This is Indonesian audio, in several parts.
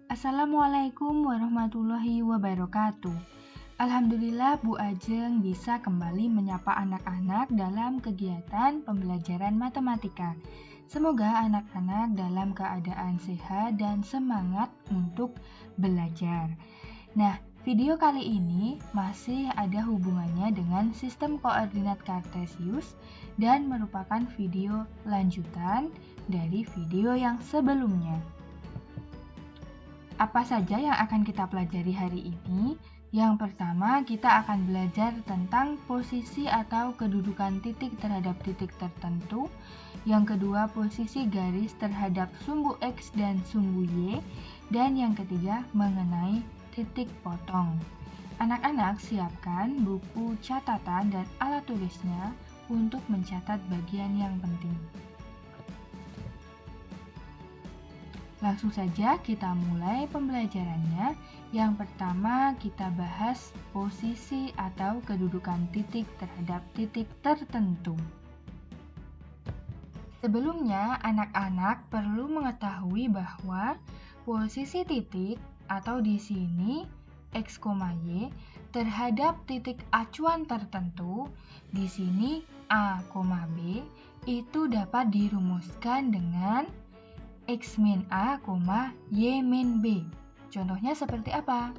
Assalamualaikum warahmatullahi wabarakatuh. Alhamdulillah Bu Ajeng bisa kembali menyapa anak-anak dalam kegiatan pembelajaran matematika. Semoga anak-anak dalam keadaan sehat dan semangat untuk belajar. Nah, video kali ini masih ada hubungannya dengan sistem koordinat kartesius dan merupakan video lanjutan dari video yang sebelumnya. Apa saja yang akan kita pelajari hari ini? Yang pertama, kita akan belajar tentang posisi atau kedudukan titik terhadap titik tertentu. Yang kedua, posisi garis terhadap sumbu X dan sumbu Y. Dan yang ketiga, mengenai titik potong. Anak-anak siapkan buku catatan dan alat tulisnya untuk mencatat bagian yang penting. Langsung saja kita mulai pembelajarannya. Yang pertama kita bahas posisi atau kedudukan titik terhadap titik tertentu. Sebelumnya, anak-anak perlu mengetahui bahwa posisi titik atau di sini X, Y terhadap titik acuan tertentu, di sini A, B itu dapat dirumuskan dengan X min A, Y min B. Contohnya seperti apa?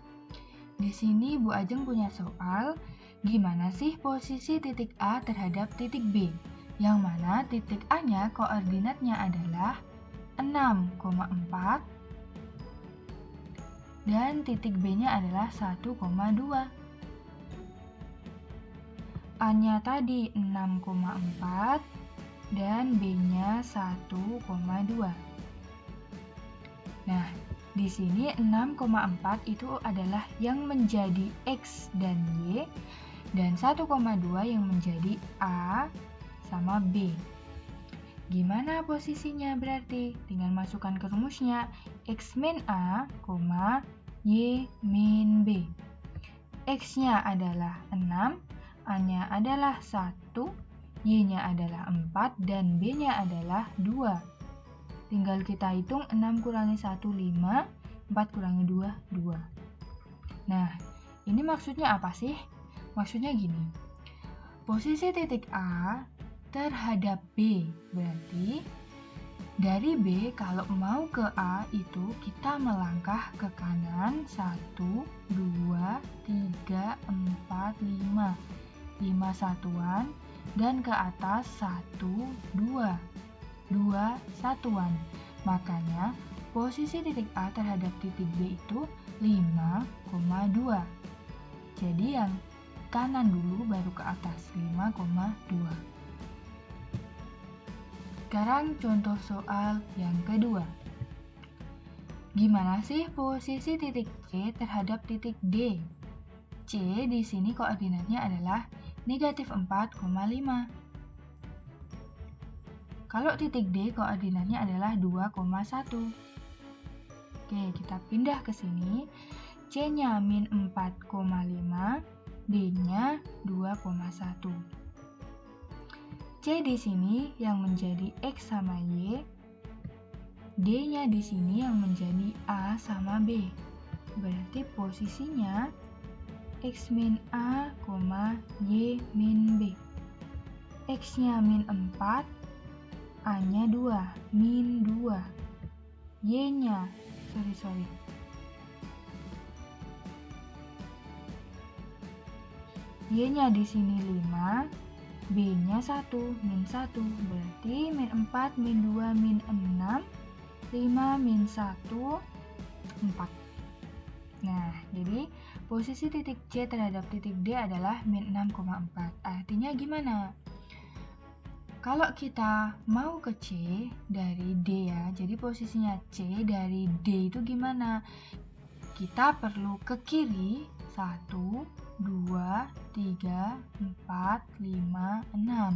Di sini Bu Ajeng punya soal, gimana sih posisi titik A terhadap titik B? Yang mana titik A-nya koordinatnya adalah 6,4 dan titik B-nya adalah 1,2. A-nya tadi 6,4 dan B-nya 1,2. Nah, di sini 6,4 itu adalah yang menjadi X dan Y, dan 1,2 yang menjadi A sama B. Gimana posisinya berarti? Tinggal masukkan ke rumusnya. X min A, Y min B. X-nya adalah 6, A-nya adalah 1, Y-nya adalah 4, dan B-nya adalah 2. Tinggal kita hitung 6 kurangi 1, 5, 4 kurangi 2, 2. Nah, ini maksudnya apa sih? Maksudnya gini, posisi titik A terhadap B, berarti dari B kalau mau ke A itu kita melangkah ke kanan 1, 2, 3, 4, 5. 5 satuan dan ke atas 1, 2. 2 satuan. Makanya posisi titik A terhadap titik B itu 5,2. Jadi yang kanan dulu baru ke atas 5,2. Sekarang contoh soal yang kedua. Gimana sih posisi titik C terhadap titik D? C di sini koordinatnya adalah negatif 4,5. Kalau titik D koordinatnya adalah 2,1. Oke, kita pindah ke sini. C-nya min 4,5, D-nya 2,1. C di sini yang menjadi X sama Y, D-nya di sini yang menjadi A sama B. Berarti posisinya X min A, Y min B. X-nya min 4, A-nya 2, min 2. Y-nya, Y-nya di sini 5, B-nya 1, min 1. Berarti min 4, min 2, min 6, 5, min 1, 4. Nah, jadi posisi titik C terhadap titik D adalah min 6,4. Artinya gimana? Kalau kita mau ke C dari D ya, jadi posisinya C dari D itu gimana? Kita perlu ke kiri 1, 2, 3, 4, 5, 6.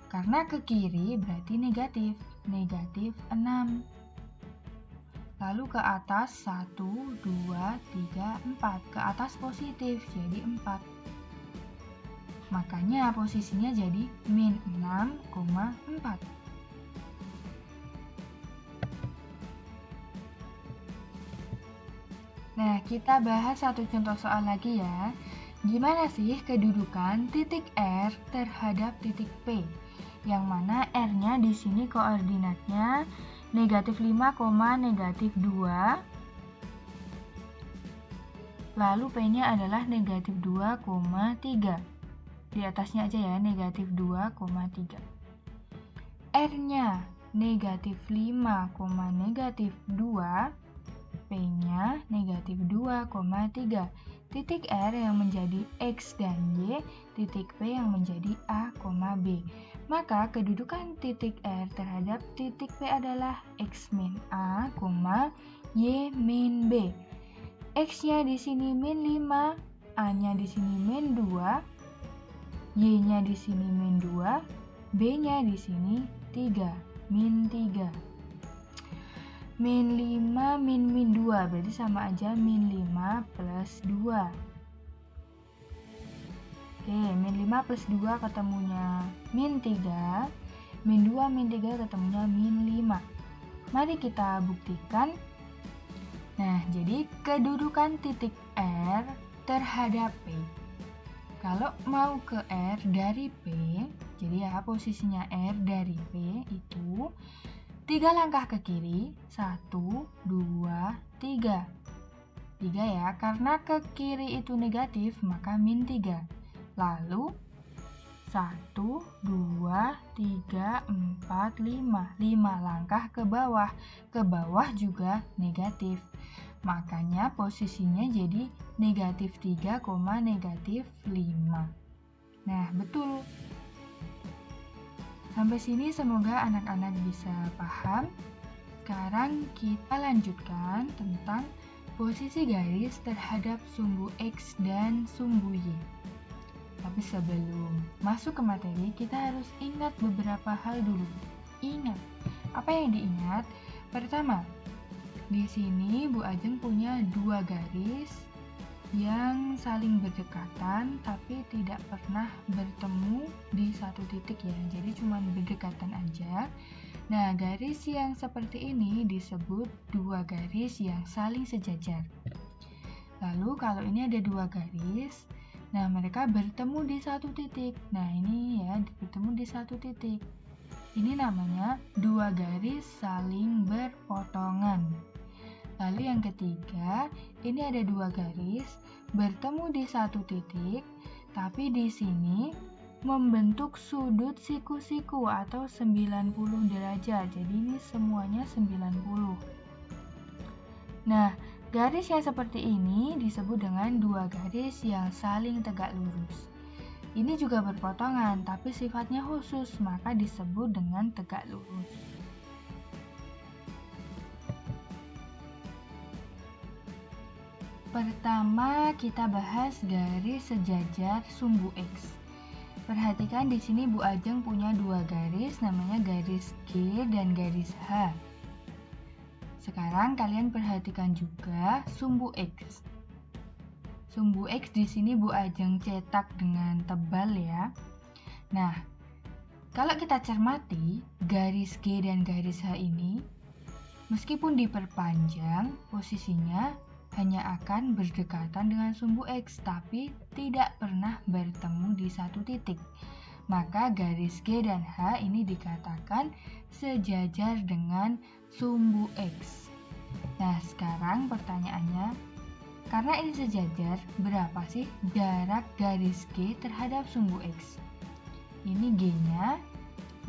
Karena ke kiri berarti negatif 6. Lalu ke atas 1, 2, 3, 4. Ke atas positif jadi 4. Makanya posisinya jadi min 6,4. Nah, kita bahas satu contoh soal lagi ya. Gimana sih kedudukan titik R terhadap titik P? Yang mana R-nya di sini koordinatnya negatif 5, negatif 2. Lalu P-nya adalah negatif 2,3. Di atasnya aja ya, negatif 2,3. R-nya negatif 5, negatif 2. P-nya negatif 2,3. Titik R yang menjadi X dan Y, titik P yang menjadi A, B. Maka kedudukan titik R terhadap titik P adalah X min A, Y min B. X-nya di sini min 5, A-nya di sini min 2, Y-nya di sini min 2, B-nya di sini 3, min 3. Min 5 min 2 berarti sama aja min 5 plus 2. Oke, min 5 plus 2 ketemunya min 3. Min 2 min 3 ketemunya min 5. Mari kita buktikan. Nah, jadi kedudukan titik R terhadap P. Kalau mau ke R dari P, jadi ya posisinya R dari P itu 3 langkah ke kiri, 1, 2, 3. 3 ya, karena ke kiri itu negatif, maka min 3. Lalu, 1, 2, 3, 4, 5. 5 langkah ke bawah. Ke bawah juga negatif. Makanya posisinya jadi negatif 3, negatif 5. Nah, betul. Sampai sini semoga anak-anak bisa paham. Sekarang kita lanjutkan tentang posisi garis terhadap sumbu X dan sumbu Y. Tapi sebelum masuk ke materi, kita harus ingat beberapa hal dulu. Ingat, apa yang diingat? Pertama, di sini Bu Ajeng punya 2 garis yang saling berdekatan tapi tidak pernah bertemu di satu titik ya, jadi cuma berdekatan aja. Nah, garis yang seperti ini disebut 2 garis yang saling sejajar. Lalu kalau ini ada 2 garis, nah mereka bertemu di satu titik. Nah ini ya, bertemu di satu titik. Ini namanya 2 garis saling berpotongan. Lalu yang ketiga, ini ada 2 garis bertemu di satu titik, tapi di sini membentuk sudut siku-siku atau 90 derajat. Jadi ini semuanya 90. Nah, garis yang seperti ini disebut dengan 2 garis yang saling tegak lurus. Ini juga berpotongan, tapi sifatnya khusus, maka disebut dengan tegak lurus. Pertama, kita bahas garis sejajar sumbu X. Perhatikan di sini Bu Ajeng punya 2 garis, namanya garis G dan garis H. Sekarang kalian perhatikan juga sumbu X. Sumbu X di sini Bu Ajeng cetak dengan tebal ya. Nah, kalau kita cermati garis G dan garis H ini, meskipun diperpanjang, posisinya hanya akan berdekatan dengan sumbu X, tapi tidak pernah bertemu di satu titik. Maka garis G dan H ini dikatakan sejajar dengan sumbu X. Nah, sekarang pertanyaannya, karena ini sejajar, berapa sih jarak garis G terhadap sumbu X? Ini G-nya,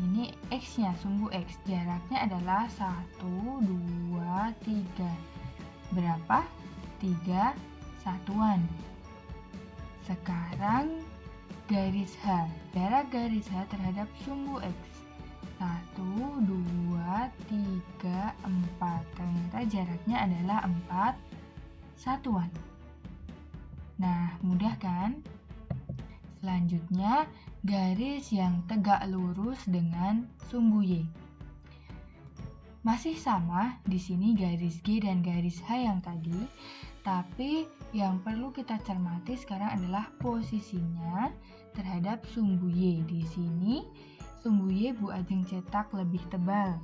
ini X-nya, sumbu X. Jaraknya adalah 1, 2, 3. Berapa? 3 satuan. Sekarang garis H, jarak garis H terhadap sumbu X. 1, 2, 3, 4. Ternyata jaraknya adalah 4 satuan. Nah, mudah kan? Selanjutnya, garis yang tegak lurus dengan sumbu Y. Masih sama di sini garis G dan garis H yang tadi, tapi yang perlu kita cermati sekarang adalah posisinya terhadap sumbu Y. Di sini sumbu Y Bu Ajeng cetak lebih tebal.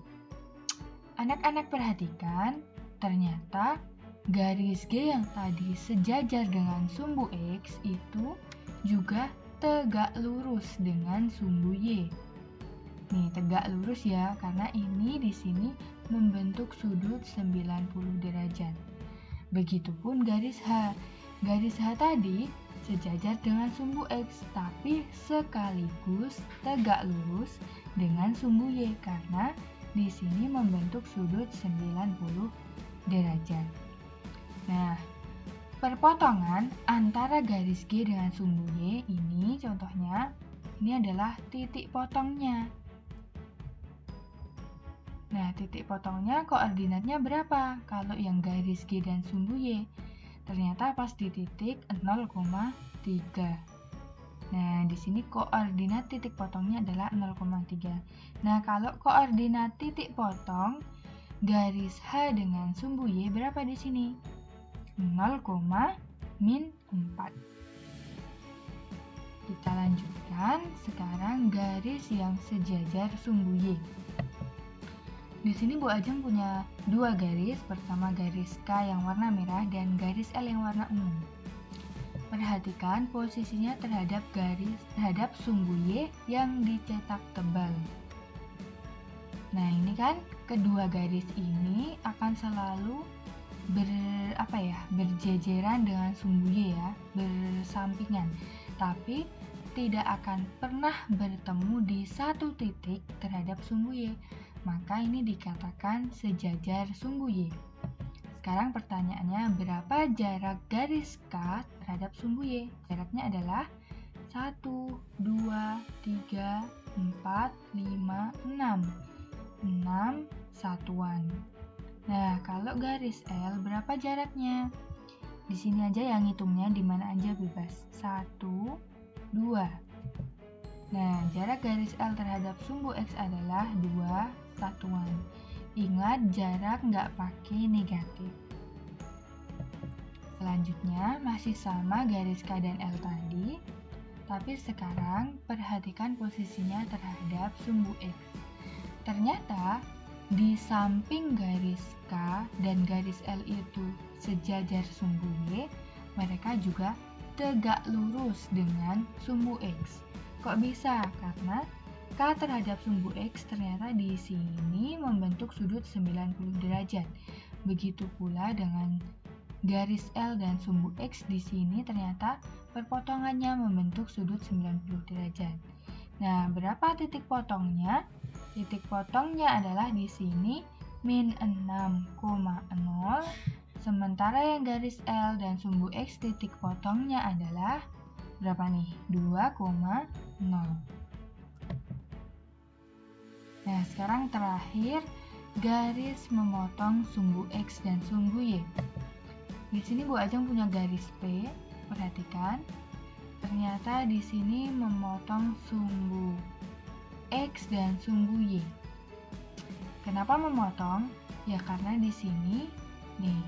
Anak-anak perhatikan, ternyata garis G yang tadi sejajar dengan sumbu X itu juga tegak lurus dengan sumbu Y. Nih, tegak lurus ya, karena ini di sini membentuk sudut 90 derajat. Begitupun garis H. Garis H tadi sejajar dengan sumbu X, tapi sekaligus tegak lurus dengan sumbu Y, karena di sini membentuk sudut 90 derajat. Nah, perpotongan antara garis G dengan sumbu Y ini contohnya, ini adalah titik potongnya. Nah, titik potongnya koordinatnya berapa? Kalau yang garis G dan sumbu Y, ternyata pas di titik 0,3. Nah, di sini koordinat titik potongnya adalah 0,3. Nah, kalau koordinat titik potong garis H dengan sumbu Y berapa di sini? 0,-4. Kita lanjutkan sekarang garis yang sejajar sumbu Y. Di sini Bu Ajeng punya dua garis, pertama garis K yang warna merah dan garis L yang warna ungu. Perhatikan posisinya terhadap sumbu Y yang dicetak tebal. Nah, ini kan kedua garis ini akan selalu berjejeran dengan sumbu Y ya, bersampingan, tapi tidak akan pernah bertemu di satu titik terhadap sumbu Y, maka ini dikatakan sejajar sumbu Y. Sekarang pertanyaannya, berapa jarak garis K terhadap sumbu Y? Jaraknya adalah 1, 2, 3, 4, 5, 6. 6 satuan. Nah, kalau garis L berapa jaraknya? Di sini aja yang ngitungnya, di mana aja bebas. 1, 2. Nah, jarak garis L terhadap sumbu X adalah 2 satuan. Ingat, jarak nggak pakai negatif. Selanjutnya, masih sama garis K dan L tadi, tapi sekarang perhatikan posisinya terhadap sumbu X. Ternyata, di samping garis K dan garis L itu sejajar sumbu Y, mereka juga tegak lurus dengan sumbu X. Kok bisa? Karena K terhadap sumbu X ternyata di sini membentuk sudut 90 derajat. Begitu pula dengan garis L dan sumbu X di sini ternyata perpotongannya membentuk sudut 90 derajat. Nah, berapa titik potongnya? Titik potongnya adalah di sini min 6,0, sementara yang garis L dan sumbu X titik potongnya adalah berapa nih? 2,0. Nah, sekarang terakhir garis memotong sumbu X dan sumbu Y. Di sini Bu Ajeng punya garis P, perhatikan. Ternyata di sini memotong sumbu X dan sumbu Y. Kenapa memotong? Ya karena di sini nih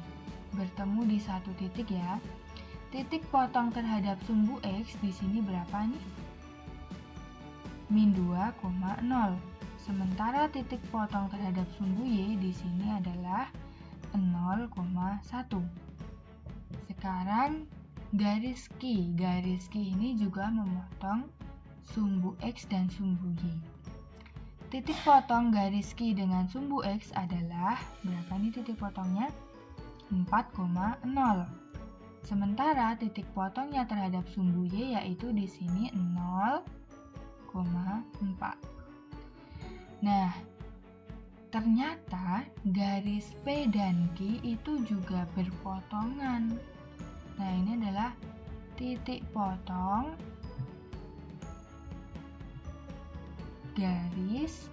bertemu di satu titik ya. Titik potong terhadap sumbu X di sini berapa nih? Min 2,0. Sementara titik potong terhadap sumbu Y di sini adalah 0,1. Sekarang garis Q ini juga memotong sumbu X dan sumbu Y. Titik potong garis Q dengan sumbu X adalah berapa nih titik potongnya? 4,0. Sementara titik potongnya terhadap sumbu Y yaitu di sini 0,4. Nah, ternyata garis P dan Q itu juga berpotongan. Nah, ini adalah titik potong garis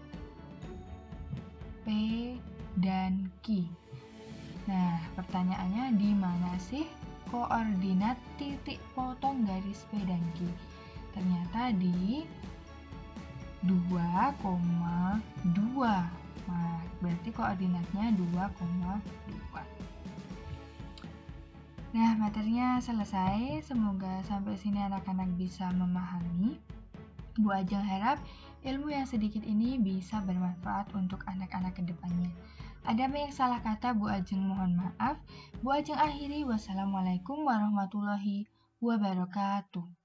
P dan Q. Nah, pertanyaannya di mana sih koordinat titik potong garis P dan Q? Ternyata di 2,2. Nah, berarti koordinatnya 2,2. Nah, materinya selesai. Semoga sampai sini anak-anak bisa memahami. Bu Ajeng harap ilmu yang sedikit ini bisa bermanfaat untuk anak-anak ke depannya. Ada banyak salah kata, Bu Ajeng mohon maaf. Bu Ajeng akhiri, wassalamualaikum warahmatullahi wabarakatuh.